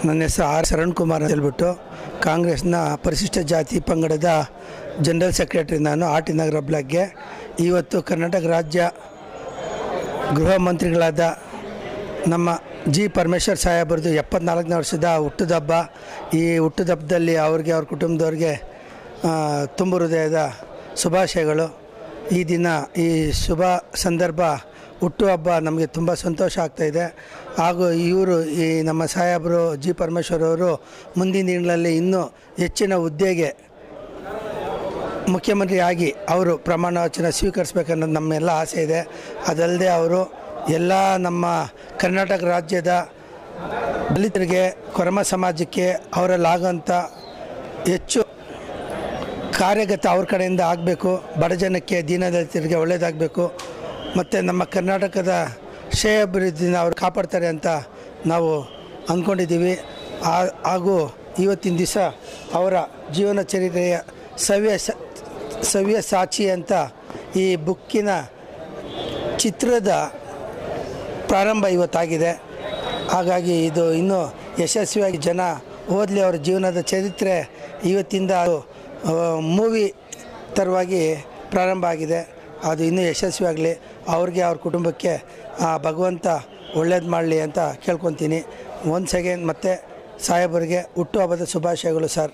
ನನ್ನ ಹೆಸರು ಆರ್ ಶರಣ್ ಕುಮಾರ್ ಅಂತ ಹೇಳ್ಬಿಟ್ಟು ಕಾಂಗ್ರೆಸ್ನ ಪರಿಶಿಷ್ಟ ಜಾತಿ ಪಂಗಡದ ಜನರಲ್ ಸೆಕ್ರೆಟರಿ ನಾನು ಆರ್.ಟಿ. ನಗರ ಬ್ಲಾಕ್ಗೆ. ಇವತ್ತು ಕರ್ನಾಟಕ ರಾಜ್ಯ ಗೃಹ ಮಂತ್ರಿಗಳಾದ ನಮ್ಮ ಜಿ ಪರಮೇಶ್ವರ್ ಸಾಹೇಬರದು 74ನೇ ವರ್ಷದ ಹುಟ್ಟುಹಬ್ಬ. ಈ ಹುಟ್ಟುಹಬ್ಬದಲ್ಲಿ ಅವ್ರಿಗೆ ಅವ್ರ ಕುಟುಂಬದವ್ರಿಗೆ ತುಂಬ ಹೃದಯದ ಶುಭಾಶಯಗಳು. ಈ ದಿನ ಈ ಶುಭ ಸಂದರ್ಭ ಹುಟ್ಟುಹಬ್ಬ ನಮಗೆ ತುಂಬ ಸಂತೋಷ ಆಗ್ತಾಯಿದೆ. ಹಾಗೂ ಇವರು ಈ ನಮ್ಮ ಸಾಹೇಬರು ಜಿ ಪರಮೇಶ್ವರ್ ಅವರು ಮುಂದಿನ ದಿನಗಳಲ್ಲಿ ಇನ್ನೂ ಹೆಚ್ಚಿನ ಹುದ್ದೆಗೆ ಮುಖ್ಯಮಂತ್ರಿ ಆಗಿ ಅವರು ಪ್ರಮಾಣ ವಚನ ಸ್ವೀಕರಿಸಬೇಕನ್ನೋದು ನಮ್ಮೆಲ್ಲ ಆಸೆ ಇದೆ. ಅದಲ್ಲದೆ ಅವರು ಎಲ್ಲ ನಮ್ಮ ಕರ್ನಾಟಕ ರಾಜ್ಯದ ದಲಿತರಿಗೆ, ಕೊರಮ ಸಮಾಜಕ್ಕೆ ಅವರಲ್ಲಾಗೋಂಥ ಹೆಚ್ಚು ಕಾರ್ಯಗತ ಅವ್ರ ಕಡೆಯಿಂದ ಆಗಬೇಕು. ಬಡ ಜನಕ್ಕೆ, ದೀನದಲಿತರಿಗೆ ಒಳ್ಳೆಯದಾಗಬೇಕು. ಮತ್ತು ನಮ್ಮ ಕರ್ನಾಟಕದ ಶ್ರೇಯಾಭಿವೃದ್ಧಿನ ಅವರು ಕಾಪಾಡ್ತಾರೆ ಅಂತ ನಾವು ಅಂದ್ಕೊಂಡಿದ್ದೀವಿ. ಹಾಗೂ ಇವತ್ತಿನ ದಿವಸ ಅವರ ಜೀವನ ಚರಿತ್ರೆಯ ಸವ್ಯ ಸಾಕ್ಷಿ ಅಂತ ಈ ಬುಕ್ಕಿನ ಚಿತ್ರದ ಪ್ರಾರಂಭ ಇವತ್ತಾಗಿದೆ. ಹಾಗಾಗಿ ಇದು ಇನ್ನೂ ಯಶಸ್ವಿಯಾಗಿ ಜನ ಓದಲಿ. ಅವರ ಜೀವನದ ಚರಿತ್ರೆ ಇವತ್ತಿಂದ ಮೂವಿ ಥರವಾಗಿ ಪ್ರಾರಂಭ ಆಗಿದೆ. ಅದು ಇನ್ನೂ ಯಶಸ್ವಿಯಾಗಲಿ. ಅವ್ರಿಗೆ, ಅವ್ರ ಕುಟುಂಬಕ್ಕೆ ಭಗವಂತ ಒಳ್ಳೇದು ಮಾಡಲಿ ಅಂತ ಕೇಳ್ಕೊತೀನಿ. ಒನ್ಸ್ ಅಗೇನ್ ಮತ್ತೆ ಸಾಹೇಬರಿಗೆ ಹುಟ್ಟುಹಬ್ಬದ ಶುಭಾಶಯಗಳು ಸರ್.